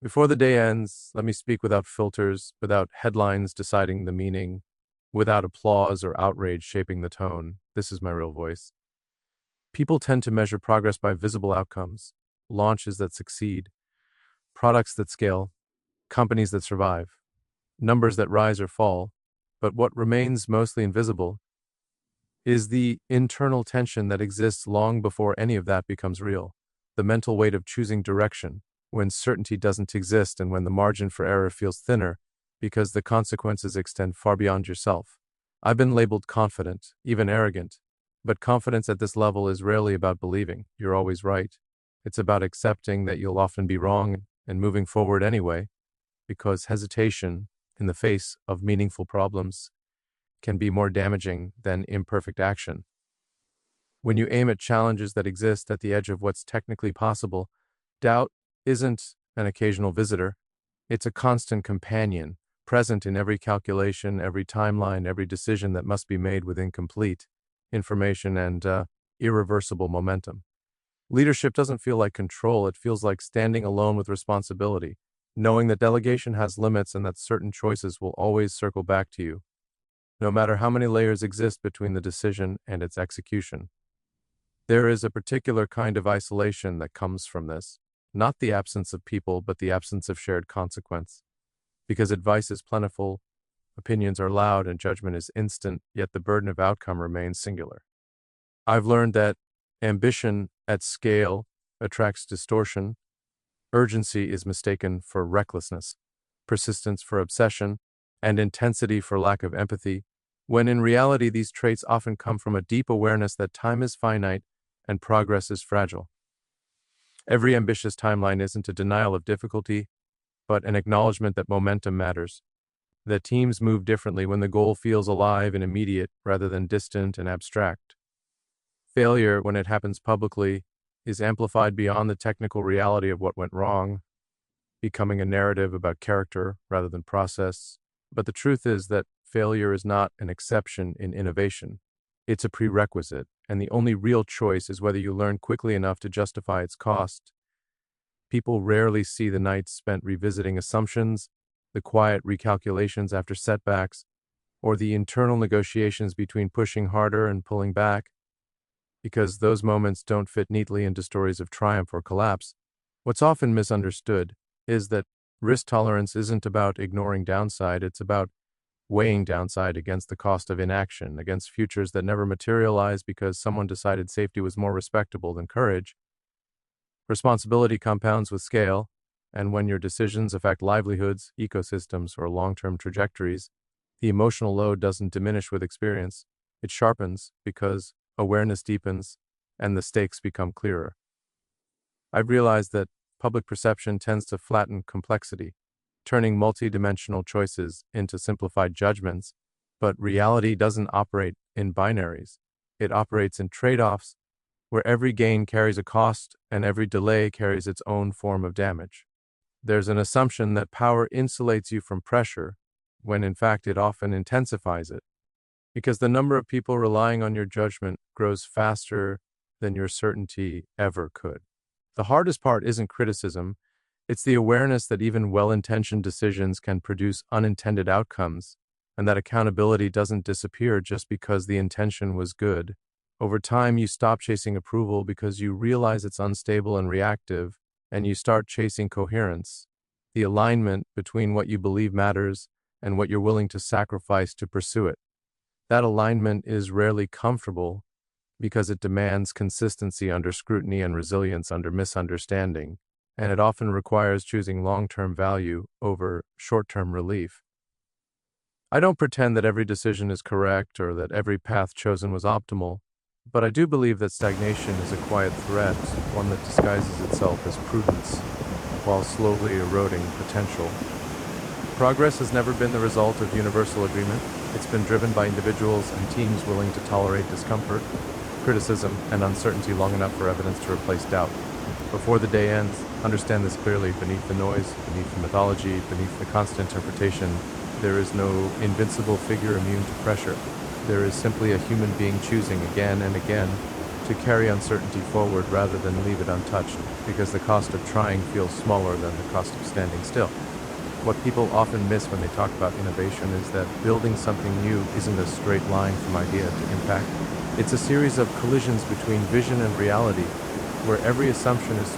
Before the day ends, let me speak without filters, without headlines deciding the meaning, without applause or outrage shaping the tone. This is my real voice. People tend to measure progress by visible outcomes, launches that succeed, products that scale, companies that survive, numbers that rise or fall. But what remains mostly invisible is the internal tension that exists long before any of that becomes real. The mental weight of choosing direction, when certainty doesn't exist and when the margin for error feels thinner because the consequences extend far beyond yourself. I've been labeled confident, even arrogant, but confidence at this level is rarely about believing you're always right. It's about accepting that you'll often be wrong and moving forward anyway, because hesitation in the face of meaningful problems can be more damaging than imperfect action. When you aim at challenges that exist at the edge of what's technically possible, doubt isn't an occasional visitor. It's a constant companion, present in every calculation, every timeline, every decision that must be made with incomplete information and irreversible momentum. Leadership doesn't feel like control, it feels like standing alone with responsibility, knowing that delegation has limits and that certain choices will always circle back to you, no matter how many layers exist between the decision and its execution. There is a particular kind of isolation that comes from this, not the absence of people, but the absence of shared consequence. Because advice is plentiful, opinions are loud, and judgment is instant, yet the burden of outcome remains singular. I've learned that ambition at scale attracts distortion, urgency is mistaken for recklessness, persistence for obsession, and intensity for lack of empathy, when in reality these traits often come from a deep awareness that time is finite and progress is fragile. Every ambitious timeline isn't a denial of difficulty, but an acknowledgement that momentum matters, that teams move differently when the goal feels alive and immediate rather than distant and abstract. Failure, when it happens publicly, is amplified beyond the technical reality of what went wrong, becoming a narrative about character rather than process. But the truth is that failure is not an exception in innovation. It's a prerequisite, and the only real choice is whether you learn quickly enough to justify its cost. People rarely see the nights spent revisiting assumptions, the quiet recalculations after setbacks, or the internal negotiations between pushing harder and pulling back. Because those moments don't fit neatly into stories of triumph or collapse, what's often misunderstood is that risk tolerance isn't about ignoring downside, it's about weighing downside against the cost of inaction, against futures that never materialize because someone decided safety was more respectable than courage. Responsibility compounds with scale, and when your decisions affect livelihoods, ecosystems, or long-term trajectories, the emotional load doesn't diminish with experience. It sharpens because awareness deepens and the stakes become clearer. I've realized that public perception tends to flatten complexity, turning multidimensional choices into simplified judgments, but reality doesn't operate in binaries. It operates in trade-offs where every gain carries a cost and every delay carries its own form of damage. There's an assumption that power insulates you from pressure, when in fact it often intensifies it, because the number of people relying on your judgment grows faster than your certainty ever could. The hardest part isn't criticism, it's the awareness that even well-intentioned decisions can produce unintended outcomes, and that accountability doesn't disappear just because the intention was good. Over time, you stop chasing approval because you realize it's unstable and reactive, and you start chasing coherence, the alignment between what you believe matters and what you're willing to sacrifice to pursue it. That alignment is rarely comfortable because it demands consistency under scrutiny and resilience under misunderstanding, and it often requires choosing long-term value over short-term relief. I don't pretend that every decision is correct or that every path chosen was optimal, but I do believe that stagnation is a quiet threat, one that disguises itself as prudence, while slowly eroding potential. Progress has never been the result of universal agreement. It's been driven by individuals and teams willing to tolerate discomfort, criticism, and uncertainty long enough for evidence to replace doubt. Before the day ends, understand this clearly: beneath the noise, beneath the mythology, beneath the constant interpretation, there is no invincible figure immune to pressure. There is simply a human being choosing again and again to carry uncertainty forward rather than leave it untouched, because the cost of trying feels smaller than the cost of standing still. What people often miss when they talk about innovation is that building something new isn't a straight line from idea to impact. It's a series of collisions between vision and reality, where every assumption is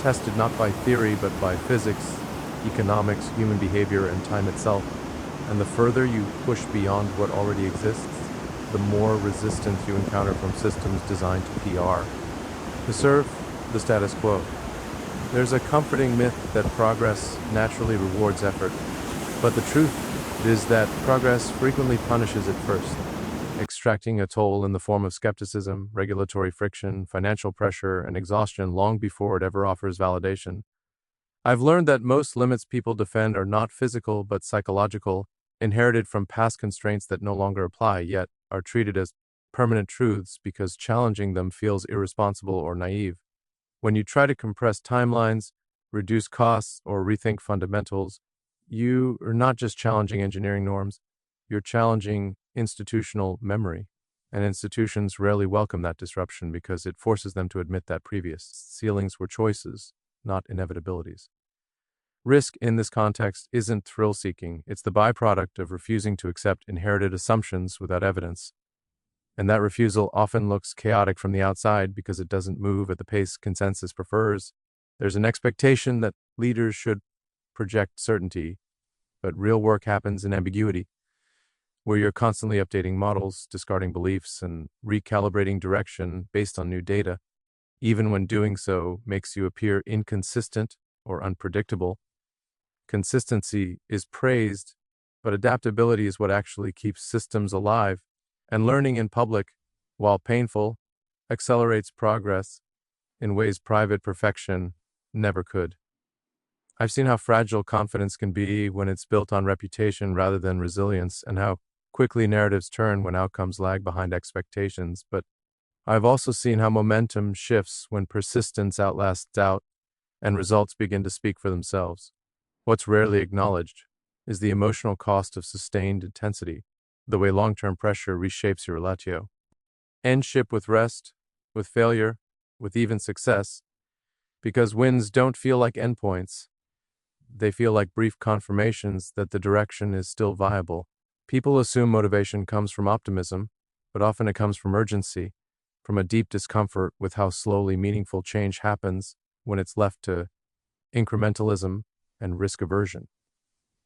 tested not by theory but by physics, economics, human behavior, and time itself. And the further you push beyond what already exists, the more resistance you encounter from systems designed to PR, to serve the status quo. There's a comforting myth that progress naturally rewards effort, but the truth is that progress frequently punishes it first, extracting a toll in the form of skepticism, regulatory friction, financial pressure, and exhaustion long before it ever offers validation. I've learned that most limits people defend are not physical but psychological, inherited from past constraints that no longer apply, yet are treated as permanent truths because challenging them feels irresponsible or naive. When you try to compress timelines, reduce costs, or rethink fundamentals, you are not just challenging engineering norms, you're challenging institutional memory. And institutions rarely welcome that disruption because it forces them to admit that previous ceilings were choices, not inevitabilities. Risk in this context isn't thrill-seeking, it's the byproduct of refusing to accept inherited assumptions without evidence. And that refusal often looks chaotic from the outside because it doesn't move at the pace consensus prefers. There's an expectation that leaders should project certainty, but real work happens in ambiguity, where you're constantly updating models, discarding beliefs, and recalibrating direction based on new data, even when doing so makes you appear inconsistent or unpredictable. Consistency is praised, but adaptability is what actually keeps systems alive, and learning in public, while painful, accelerates progress in ways private perfection never could. I've seen how fragile confidence can be when it's built on reputation rather than resilience, and how quickly narratives turn when outcomes lag behind expectations, but I've also seen how momentum shifts when persistence outlasts doubt and results begin to speak for themselves. What's rarely acknowledged is the emotional cost of sustained intensity, the way long-term pressure reshapes your relatio. End ship with rest, with failure, with even success, because wins don't feel like endpoints. They feel like brief confirmations that the direction is still viable. People assume motivation comes from optimism, but often it comes from urgency, from a deep discomfort with how slowly meaningful change happens when it's left to incrementalism and risk aversion.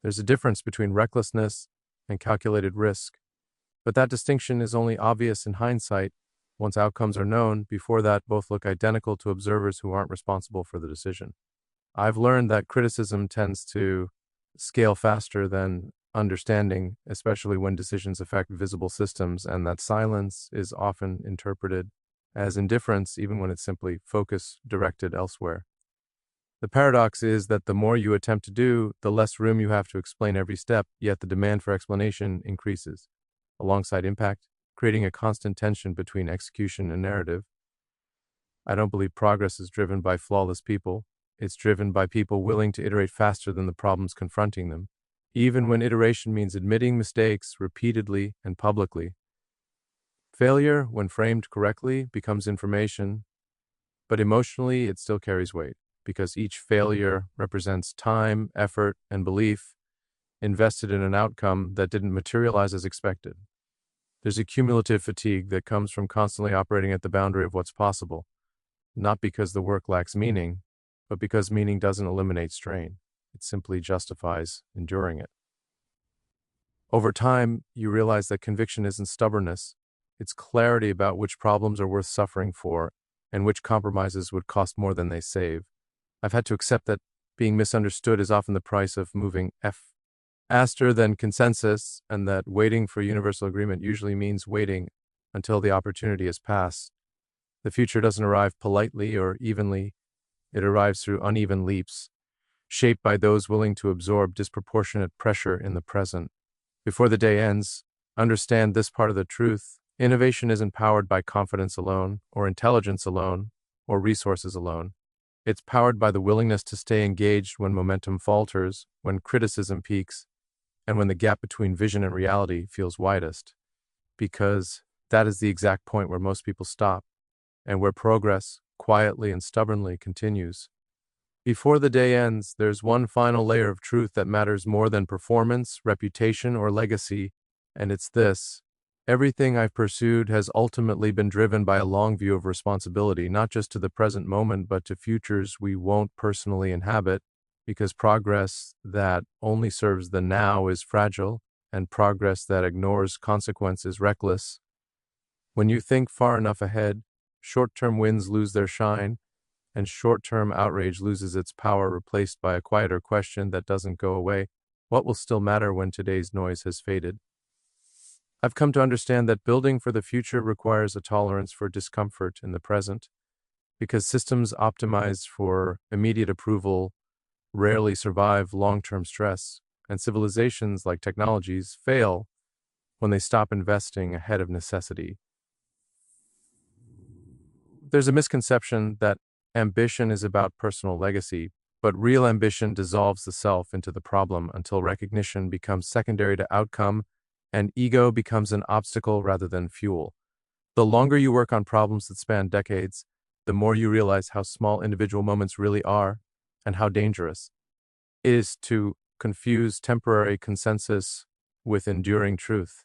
There's a difference between recklessness and calculated risk, but that distinction is only obvious in hindsight. Once outcomes are known, before that, both look identical to observers who aren't responsible for the decision. I've learned that criticism tends to scale faster than understanding, especially when decisions affect visible systems, and that silence is often interpreted as indifference even when it's simply focus directed elsewhere. The paradox is that the more you attempt to do, the less room you have to explain every step, yet the demand for explanation increases, alongside impact, creating a constant tension between execution and narrative. I don't believe progress is driven by flawless people. It's driven by people willing to iterate faster than the problems confronting them, even when iteration means admitting mistakes repeatedly and publicly. Failure, when framed correctly, becomes information, but emotionally it still carries weight, because each failure represents time, effort, and belief invested in an outcome that didn't materialize as expected. There's a cumulative fatigue that comes from constantly operating at the boundary of what's possible, not because the work lacks meaning, but because meaning doesn't eliminate strain. It simply justifies enduring it. Over time, you realize that conviction isn't stubbornness. It's clarity about which problems are worth suffering for and which compromises would cost more than they save. I've had to accept that being misunderstood is often the price of moving faster than consensus, and that waiting for universal agreement usually means waiting until the opportunity has passed. The future doesn't arrive politely or evenly. It arrives through uneven leaps, shaped by those willing to absorb disproportionate pressure in the present. Before the day ends, understand this part of the truth. Innovation isn't powered by confidence alone, or intelligence alone, or resources alone. It's powered by the willingness to stay engaged when momentum falters, when criticism peaks, and when the gap between vision and reality feels widest. Because that is the exact point where most people stop. and where progress, quietly and stubbornly, continues. Before the day ends, there's one final layer of truth that matters more than performance, reputation, or legacy, and it's this. Everything I've pursued has ultimately been driven by a long view of responsibility, not just to the present moment, but to futures we won't personally inhabit, because progress that only serves the now is fragile, and progress that ignores consequences is reckless. When you think far enough ahead, short-term wins lose their shine, and short-term outrage loses its power, replaced by a quieter question that doesn't go away. What will still matter when today's noise has faded? I've come to understand that building for the future requires a tolerance for discomfort in the present, because systems optimized for immediate approval rarely survive long-term stress, and civilizations like technologies fail when they stop investing ahead of necessity. There's a misconception that ambition is about personal legacy, but real ambition dissolves the self into the problem until recognition becomes secondary to outcome and ego becomes an obstacle rather than fuel. The longer you work on problems that span decades, the more you realize how small individual moments really are and how dangerous it is to confuse temporary consensus with enduring truth.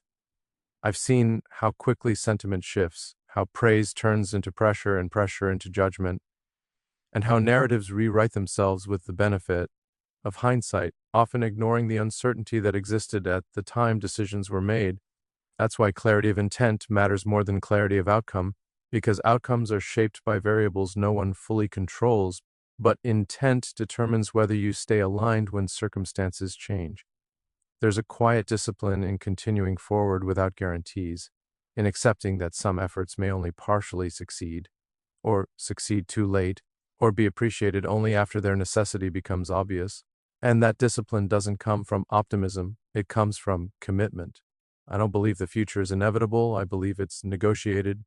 I've seen how quickly sentiment shifts, how praise turns into pressure and pressure into judgment, and how narratives rewrite themselves with the benefit of hindsight, often ignoring the uncertainty that existed at the time decisions were made. That's why clarity of intent matters more than clarity of outcome, because outcomes are shaped by variables no one fully controls, but intent determines whether you stay aligned when circumstances change. There's a quiet discipline in continuing forward without guarantees, in accepting that some efforts may only partially succeed, or succeed too late, or be appreciated only after their necessity becomes obvious. And that discipline doesn't come from optimism, it comes from commitment. I don't believe the future is inevitable, I believe it's negotiated,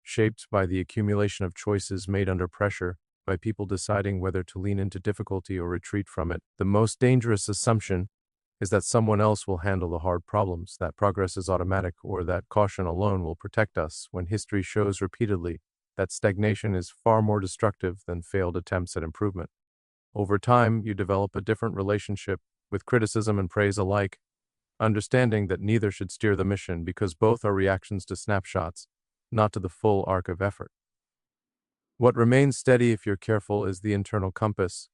shaped by the accumulation of choices made under pressure, by people deciding whether to lean into difficulty or retreat from it. The most dangerous assumption is that someone else will handle the hard problems, that progress is automatic, or that caution alone will protect us, when history shows repeatedly that stagnation is far more destructive than failed attempts at improvement. Over time, you develop a different relationship with criticism and praise alike, understanding that neither should steer the mission because both are reactions to snapshots, not to the full arc of effort. What remains steady, if you're careful, is the internal compass,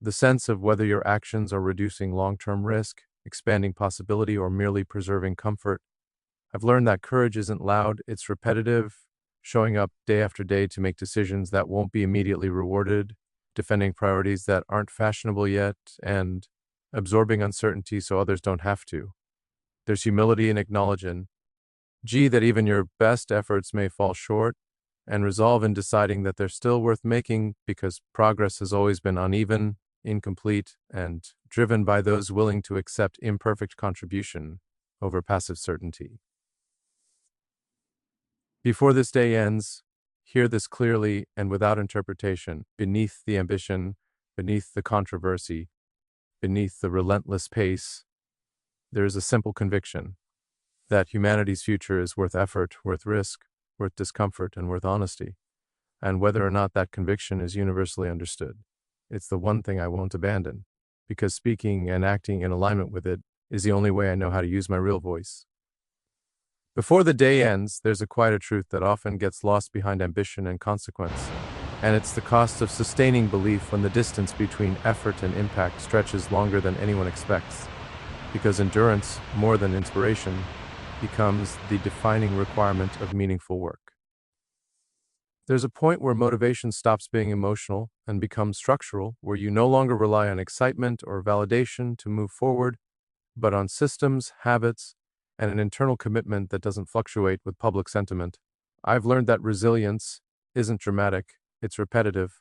the sense of whether your actions are reducing long-term risk, expanding possibility, or merely preserving comfort. I've learned that courage isn't loud, it's repetitive, showing up day after day to make decisions that won't be immediately rewarded, defending priorities that aren't fashionable yet, and absorbing uncertainty so others don't have to. There's humility in acknowledging, that even your best efforts may fall short, and resolve in deciding that they're still worth making because progress has always been uneven, incomplete, and driven by those willing to accept imperfect contribution over passive certainty. Before this day ends, hear this clearly and without interpretation. Beneath the ambition, beneath the controversy, beneath the relentless pace, there is a simple conviction that humanity's future is worth effort, worth risk, worth discomfort, and worth honesty. And whether or not that conviction is universally understood, it's the one thing I won't abandon, because speaking and acting in alignment with it is the only way I know how to use my real voice. Before the day ends, there's a quieter truth that often gets lost behind ambition and consequence, and it's the cost of sustaining belief when the distance between effort and impact stretches longer than anyone expects, because endurance, more than inspiration, becomes the defining requirement of meaningful work. There's a point where motivation stops being emotional and becomes structural, where you no longer rely on excitement or validation to move forward, but on systems, habits, and an internal commitment that doesn't fluctuate with public sentiment. I've learned that resilience isn't dramatic, it's repetitive,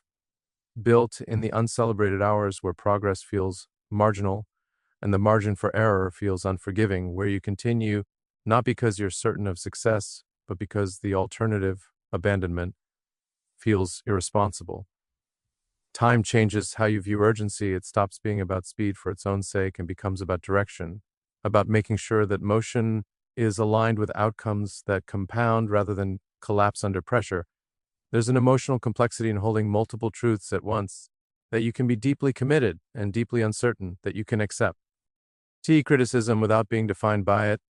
built in the uncelebrated hours where progress feels marginal and the margin for error feels unforgiving, where you continue not because you're certain of success, but because the alternative, abandonment, feels irresponsible. Time changes how you view urgency. It stops being about speed for its own sake and becomes about direction, about making sure that motion is aligned with outcomes that compound rather than collapse under pressure. There's an emotional complexity in holding multiple truths at once, that you can be deeply committed and deeply uncertain, that you can accept criticism without being defined by it,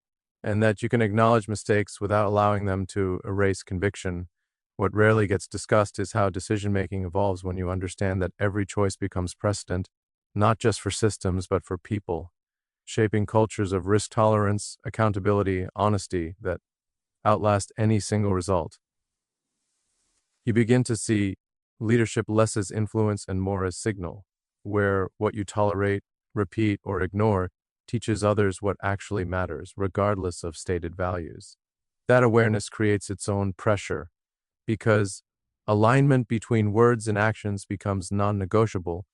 and that you can acknowledge mistakes without allowing them to erase conviction. What rarely gets discussed is how decision-making evolves when you understand that every choice becomes precedent, not just for systems, but for people, shaping cultures of risk tolerance, accountability, honesty that outlast any single result. You begin to see leadership less as influence and more as signal, where what you tolerate, repeat, or ignore teaches others what actually matters, regardless of stated values. That awareness creates its own pressure, because alignment between words and actions becomes non-negotiable,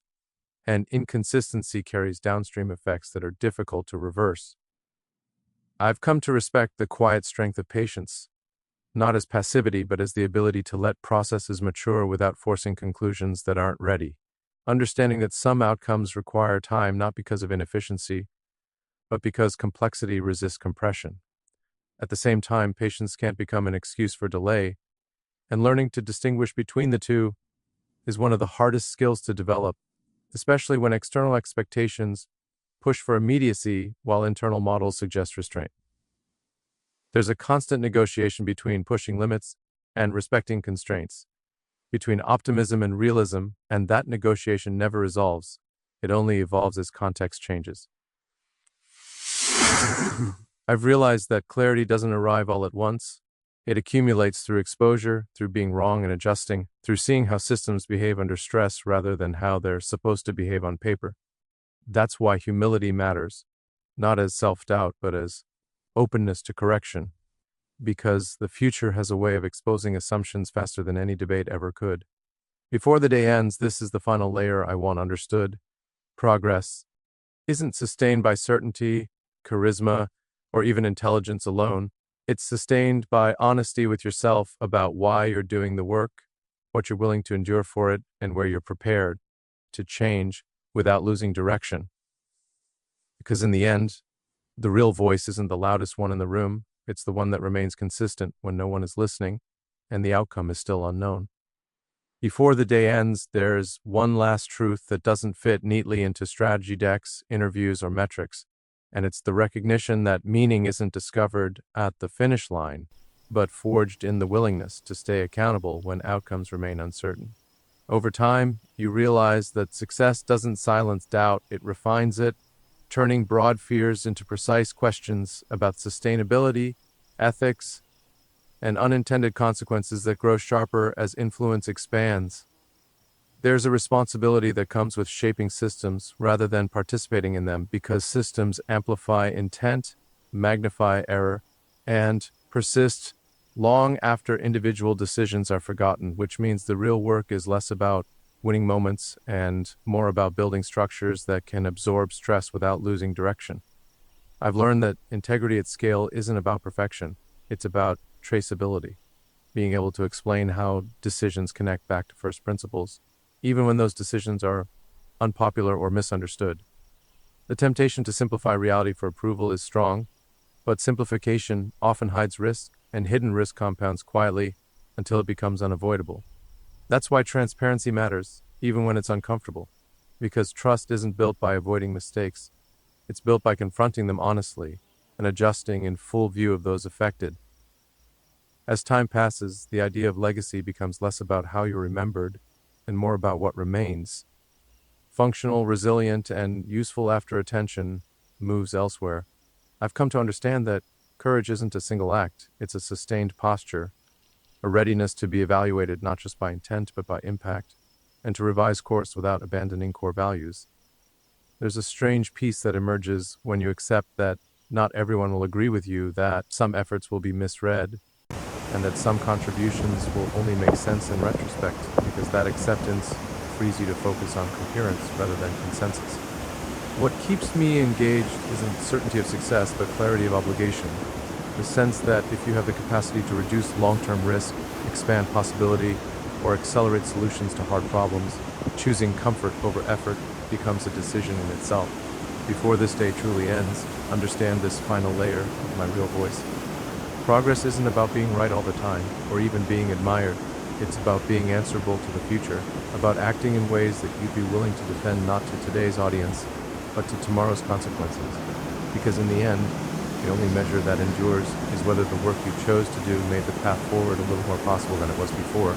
and inconsistency carries downstream effects that are difficult to reverse. I've come to respect the quiet strength of patience, not as passivity, but as the ability to let processes mature without forcing conclusions that aren't ready. Understanding that some outcomes require time not because of inefficiency, but because complexity resists compression. At the same time, patience can't become an excuse for delay, and learning to distinguish between the two is one of the hardest skills to develop, especially when external expectations push for immediacy while internal models suggest restraint. There's a constant negotiation between pushing limits and respecting constraints, between optimism and realism, and that negotiation never resolves. It only evolves as context changes. I've realized that clarity doesn't arrive all at once. It accumulates through exposure, through being wrong and adjusting, through seeing how systems behave under stress rather than how they're supposed to behave on paper. That's why humility matters, not as self-doubt, but as openness to correction, because the future has a way of exposing assumptions faster than any debate ever could. Before the day ends, this is the final layer I want understood. Progress isn't sustained by certainty, charisma, or even intelligence alone. It's sustained by honesty with yourself about why you're doing the work, what you're willing to endure for it, and where you're prepared to change without losing direction. Because in the end, the real voice isn't the loudest one in the room. It's the one that remains consistent when no one is listening, and the outcome is still unknown. Before the day ends, there's one last truth that doesn't fit neatly into strategy decks, interviews, or metrics, and it's the recognition that meaning isn't discovered at the finish line, but forged in the willingness to stay accountable when outcomes remain uncertain. Over time, you realize that success doesn't silence doubt, it refines it, turning broad fears into precise questions about sustainability, ethics, and unintended consequences that grow sharper as influence expands. There's a responsibility that comes with shaping systems rather than participating in them, because systems amplify intent, magnify error, and persist long after individual decisions are forgotten, which means the real work is less about winning moments and more about building structures that can absorb stress without losing direction. I've learned that integrity at scale isn't about perfection, it's about traceability, being able to explain how decisions connect back to first principles, even when those decisions are unpopular or misunderstood. The temptation to simplify reality for approval is strong, but simplification often hides risk, and hidden risk compounds quietly until it becomes unavoidable. That's why transparency matters, even when it's uncomfortable, because trust isn't built by avoiding mistakes. It's built by confronting them honestly and adjusting in full view of those affected. As time passes, the idea of legacy becomes less about how you're remembered and more about what remains. Functional, resilient, and useful after attention moves elsewhere. I've come to understand that courage isn't a single act, it's a sustained posture, a readiness to be evaluated not just by intent but by impact, and to revise course without abandoning core values. There's a strange peace that emerges when you accept that not everyone will agree with you, that some efforts will be misread, and that some contributions will only make sense in retrospect, because that acceptance frees you to focus on coherence rather than consensus. What keeps me engaged isn't certainty of success, but clarity of obligation. The sense that if you have the capacity to reduce long-term risk, expand possibility, or accelerate solutions to hard problems, choosing comfort over effort becomes a decision in itself. Before this day truly ends, understand this final layer of my real voice. Progress isn't about being right all the time, or even being admired. It's about being answerable to the future, about acting in ways that you'd be willing to defend not to today's audience, but to tomorrow's consequences. Because in the end, the only measure that endures is whether the work you chose to do made the path forward a little more possible than it was before.